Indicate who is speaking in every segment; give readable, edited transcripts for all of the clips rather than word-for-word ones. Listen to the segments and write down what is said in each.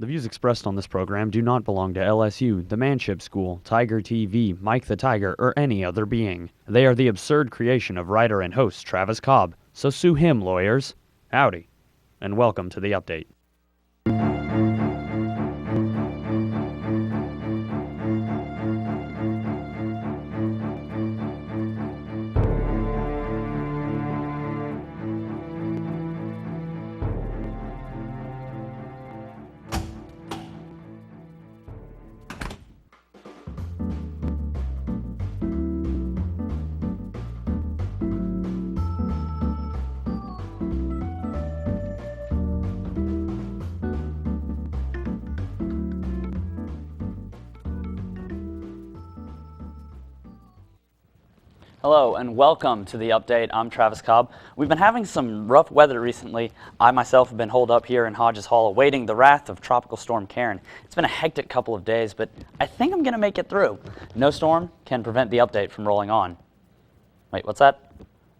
Speaker 1: The views expressed on this program do not belong to LSU, the Manship School, Tiger TV, Mike the Tiger, or any other being. They are the absurd creation of writer and host Travis Cobb, so sue him, lawyers. Howdy, and welcome to the update.
Speaker 2: Hello and welcome to the update. I'm Travis Cobb. We've been having some rough weather recently. I myself have been holed up here in Hodges Hall awaiting the wrath of Tropical Storm Karen. It's been a hectic couple of days, but I think I'm going to make it through. No storm can prevent the update from rolling on. Wait, what's that?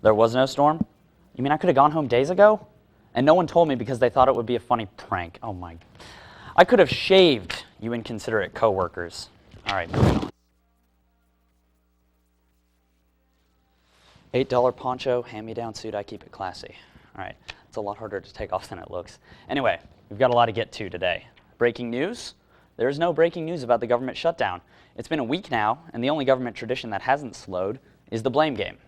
Speaker 2: There was no storm? You mean I could have gone home days ago? And no one told me because they thought it would be a funny prank. Oh my. I could have shaved, you inconsiderate coworkers. All right, moving on. $8 poncho, hand-me-down suit, I keep it classy. All right, it's a lot harder to take off than it looks. Anyway, we've got a lot to get to today. Breaking news? There is no breaking news about the government shutdown. It's been a week now, and the only government tradition that hasn't slowed is the blame game.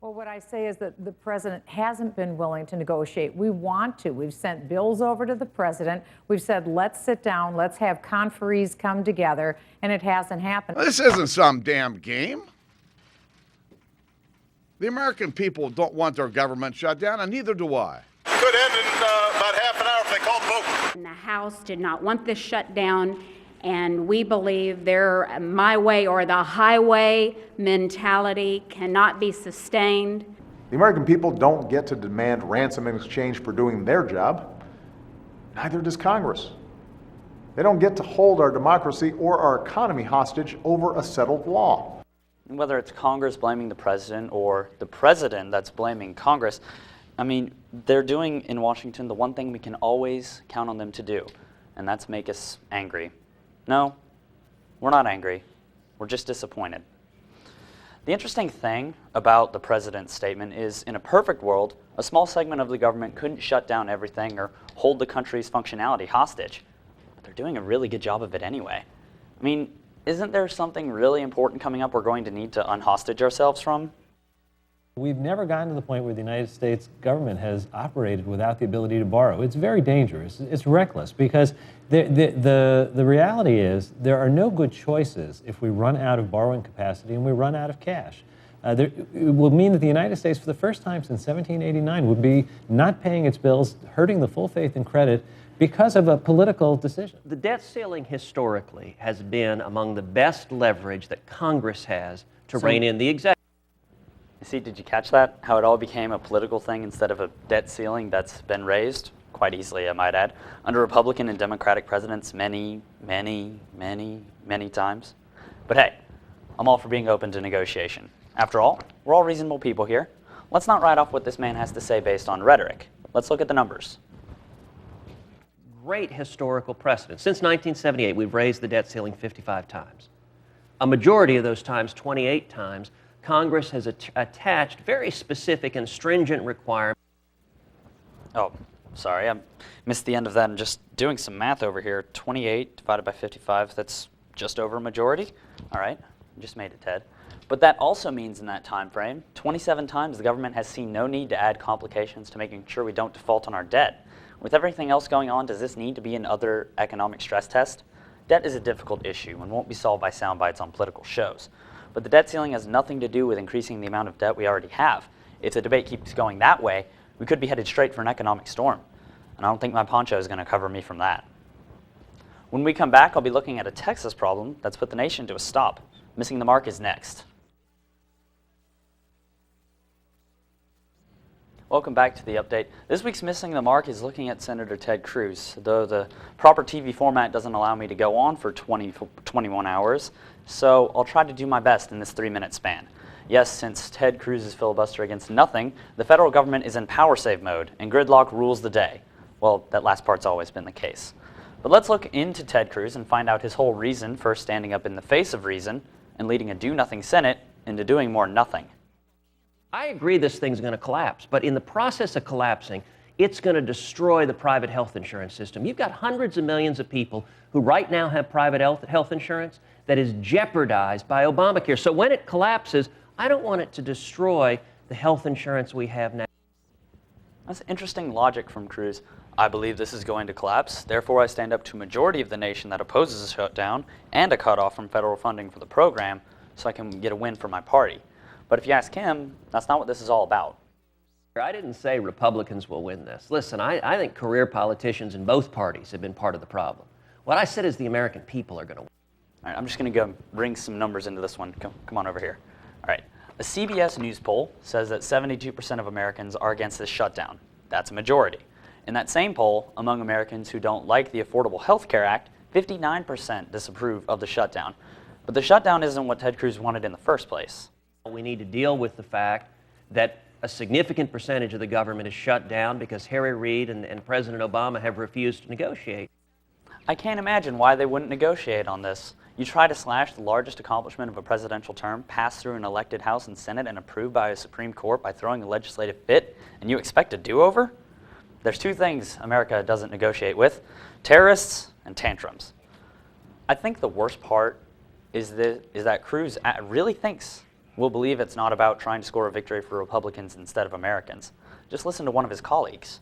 Speaker 3: Well, what I say is that the president hasn't been willing to negotiate. We want to. We've sent bills over to the president. We've said, let's sit down, let's have conferees come together, and it hasn't happened.
Speaker 4: This isn't some damn game. The American people don't want their government shut down, and neither do I.
Speaker 5: Could end in about half an hour if they call the vote.
Speaker 6: And the House did not want this shut down, and we believe their my way or the highway mentality cannot be sustained.
Speaker 7: The American people don't get to demand ransom in exchange for doing their job. Neither does Congress. They don't get to hold our democracy or our economy hostage over a settled law.
Speaker 2: Whether it's Congress blaming the president or the president that's blaming Congress, I mean, they're doing in Washington the one thing we can always count on them to do, and that's make us angry. No, we're not angry. We're just disappointed. The interesting thing about the president's statement is, in a perfect world, a small segment of the government couldn't shut down everything or hold the country's functionality hostage. But they're doing a really good job of it anyway. I mean, isn't there something really important coming up we're going to need to unhostage ourselves from?
Speaker 8: We've never gotten to the point where the United States government has operated without the ability to borrow. It's very dangerous. It's reckless because the reality is there are no good choices if we run out of borrowing capacity and we run out of cash. It will mean that the United States, for the first time since 1789, would be not paying its bills, hurting the full faith and credit because of a political decision.
Speaker 9: The debt ceiling historically has been among the best leverage that Congress has to rein in the executive.
Speaker 2: See, did you catch that? How it all became a political thing instead of a debt ceiling that's been raised? Quite easily, I might add, under Republican and Democratic presidents many times. But hey, I'm all for being open to negotiation. After all, we're all reasonable people here. Let's not write off what this man has to say based on rhetoric. Let's look at the numbers.
Speaker 9: Great historical precedent. Since 1978, we've raised the debt ceiling 55 times. A majority of those times, 28 times, Congress has attached very specific and stringent requirements.
Speaker 2: Oh, sorry, I missed the end of that. I'm just doing some math over here. 28 divided by 55, that's just over a majority. All right, I just made it, Ted. But that also means in that time frame, 27 times the government has seen no need to add complications to making sure we don't default on our debt. With everything else going on, does this need to be another economic stress test? Debt is a difficult issue and won't be solved by sound bites on political shows. But the debt ceiling has nothing to do with increasing the amount of debt we already have. If the debate keeps going that way, we could be headed straight for an economic storm. And I don't think my poncho is going to cover me from that. When we come back, I'll be looking at a Texas problem that's put the nation to a stop. Missing the mark is next. Welcome back to the update. This week's Missing the Mark is looking at Senator Ted Cruz, though the proper TV format doesn't allow me to go on for 21 hours, so I'll try to do my best in this 3-minute span. Yes, since Ted Cruz's filibuster against nothing, the federal government is in power save mode, and gridlock rules the day. Well, that last part's always been the case. But let's look into Ted Cruz and find out his whole reason for standing up in the face of reason and leading a do-nothing Senate into doing more nothing.
Speaker 9: I agree this thing's going to collapse, but in the process of collapsing, it's going to destroy the private health insurance system. You've got hundreds of millions of people who right now have private health insurance that is jeopardized by Obamacare. So when it collapses, I don't want it to destroy the health insurance we have now.
Speaker 2: That's interesting logic from Cruz. I believe this is going to collapse, therefore I stand up to a majority of the nation that opposes a shutdown and a cutoff from federal funding for the program so I can get a win for my party. But if you ask him, that's not what this is all about.
Speaker 9: I didn't say Republicans will win this. Listen, I think career politicians in both parties have been part of the problem. What I said is the American people are going to win.
Speaker 2: All right, I'm just going to go bring some numbers into this one. Come on over here. All right. A CBS News poll says that 72% of Americans are against this shutdown. That's a majority. In that same poll, among Americans who don't like the Affordable Health Care Act, 59% disapprove of the shutdown. But the shutdown isn't what Ted Cruz wanted in the first place.
Speaker 9: We need to deal with the fact that a significant percentage of the government is shut down because Harry Reid and President Obama have refused to negotiate.
Speaker 2: I can't imagine why they wouldn't negotiate on this. You try to slash the largest accomplishment of a presidential term, passed through an elected House and Senate and approved by a Supreme Court by throwing a legislative fit, and you expect a do-over? There's two things America doesn't negotiate with: terrorists and tantrums. I think the worst part is that Cruz really thinks we'll believe it's not about trying to score a victory for Republicans instead of Americans. Just listen to one of his colleagues.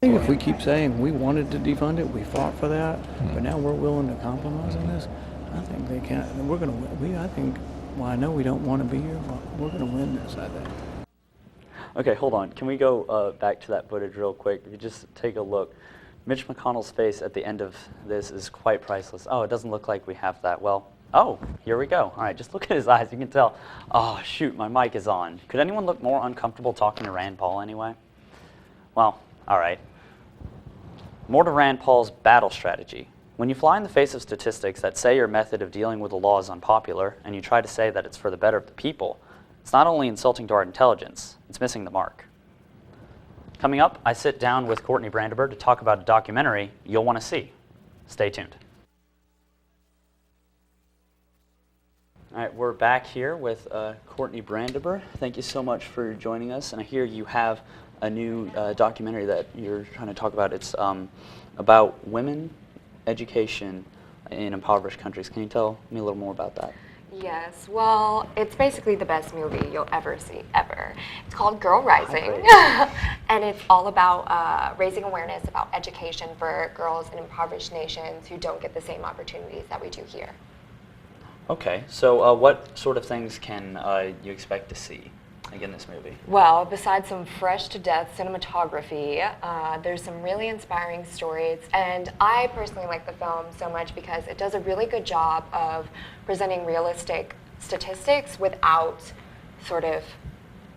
Speaker 10: I think if we keep saying we wanted to defund it, we fought for that, but now we're willing to compromise on this, I think they can't. We're going to win. I think, well, I know we don't want to be here, but we're going to win this, I think.
Speaker 2: Okay, hold on. Can we go back to that footage real quick? If you just take a look. Mitch McConnell's face at the end of this is quite priceless. Oh, it doesn't look like we have that. Well, oh, here we go. All right, just look at his eyes. You can tell. Oh, shoot, my mic is on. Could anyone look more uncomfortable talking to Rand Paul anyway? Well, all right. More to Rand Paul's battle strategy. When you fly in the face of statistics that say your method of dealing with the law is unpopular, and you try to say that it's for the better of the people, it's not only insulting to our intelligence, it's missing the mark. Coming up, I sit down with Courtney Brandabur to talk about a documentary you'll want to see. Stay tuned. All right, we're back here with Courtney Brandabur. Thank you so much for joining us. And I hear you have a new documentary that you're trying to talk about. It's about women, education in impoverished countries. Can you tell me a little more about that?
Speaker 11: Yes, well, it's basically the best movie you'll ever see, ever. It's called Girl Rising, and it's all about raising awareness about education for girls in impoverished nations who don't get the same opportunities that we do here.
Speaker 2: Okay, so what sort of things can you expect to see in this movie?
Speaker 11: Well, besides some fresh-to-death cinematography, there's some really inspiring stories, and I personally like the film so much because it does a really good job of presenting realistic statistics without sort of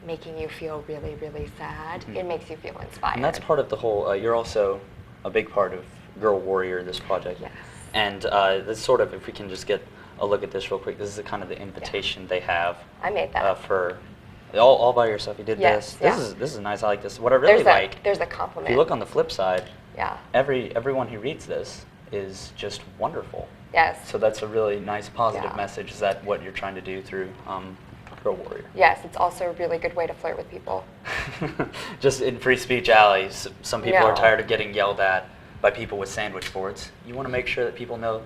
Speaker 11: making you feel really, really sad. Mm-hmm. It makes you feel inspired.
Speaker 2: And that's part of the whole, you're also a big part of Girl Warrior, this project.
Speaker 11: Yes.
Speaker 2: And this sort of, if we can just get a look at this real quick, this is kind of the invitation they have.
Speaker 11: I made that.
Speaker 2: For all by yourself, you did
Speaker 11: yes,
Speaker 2: this? This is nice, I like this. What I really like,
Speaker 11: there's a compliment.
Speaker 2: If you look on the flip side,
Speaker 11: yeah,
Speaker 2: everyone who reads this is just wonderful.
Speaker 11: Yes.
Speaker 2: So that's a really nice positive message. Is that what you're trying to do through Girl Warrior?
Speaker 11: Yes, it's also a really good way to flirt with people.
Speaker 2: Just in free speech alleys, some people are tired of getting yelled at by people with sandwich boards. You want to make sure that people know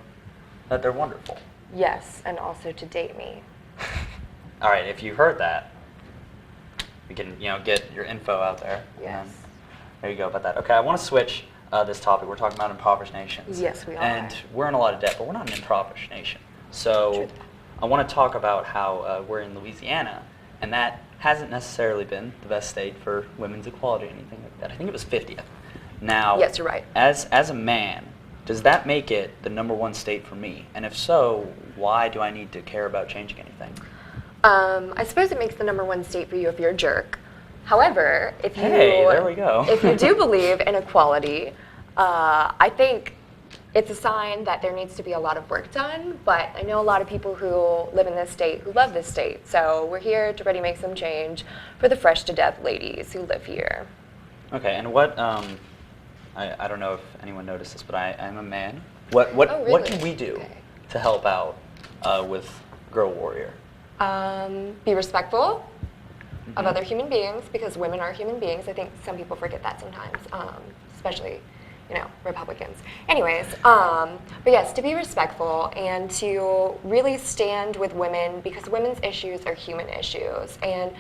Speaker 2: that they're wonderful.
Speaker 11: Yes, and also to date me.
Speaker 2: All right, if you heard that, you can get your info out there.
Speaker 11: Yes.
Speaker 2: There you go about that. Okay, I want to switch this topic. We're talking about impoverished nations.
Speaker 11: Yes, we are.
Speaker 2: And we're in a lot of debt, but we're not an impoverished nation. So I want to talk about how we're in Louisiana, and that hasn't necessarily been the best state for women's equality or anything like that. I think it was 50th. Now,
Speaker 11: yes, you're right.
Speaker 2: As a man, does that make it the #1 state for me? And if so, why do I need to care about changing anything?
Speaker 11: I suppose it makes the #1 state for you if you're a jerk. However, if you
Speaker 2: there we go.
Speaker 11: if you do believe in equality, I think it's a sign that there needs to be a lot of work done. But I know a lot of people who live in this state who love this state. So we're here to ready make some change for the fresh to death ladies who live here.
Speaker 2: Okay, and what I don't know if anyone noticed this, but I'm a man. What can we do to help out with Girl Warrior?
Speaker 11: Be respectful of other human beings, because women are human beings. I think some people forget that sometimes, especially, Republicans. Anyways, but yes, to be respectful and to really stand with women, because women's issues are human issues. And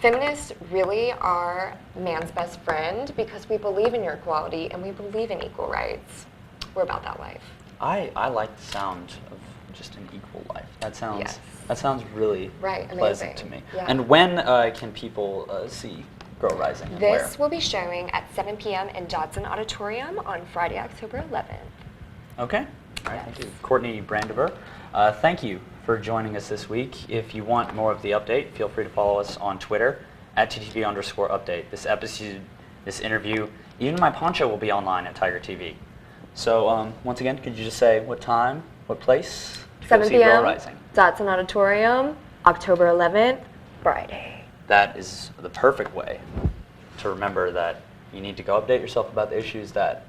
Speaker 11: feminists really are man's best friend, because we believe in your equality and we believe in equal rights. We're about that life.
Speaker 2: I like the sound of just an equal life. That sounds really pleasant
Speaker 11: amazing.
Speaker 2: to me.
Speaker 11: Yeah.
Speaker 2: And when can people see Girl Rising? And
Speaker 11: This
Speaker 2: where?
Speaker 11: will be showing at 7 p.m. in Dodson Auditorium on Friday, October 11th.
Speaker 2: Okay. All right, thank you. Courtney Brandabur, thank you for joining us this week. If you want more of the update, feel free to follow us on Twitter at @TTV_update. This episode, this interview, even my poncho will be online at Tiger TV. So once again, could you just say what time, what place?
Speaker 11: 7
Speaker 2: see Girl
Speaker 11: p.m.
Speaker 2: Rising.
Speaker 11: Dodson Auditorium, October 11th, Friday.
Speaker 2: That is the perfect way to remember that you need to go update yourself about the issues that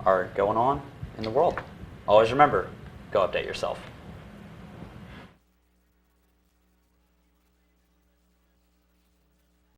Speaker 2: are going on in the world. Always remember, go update yourself.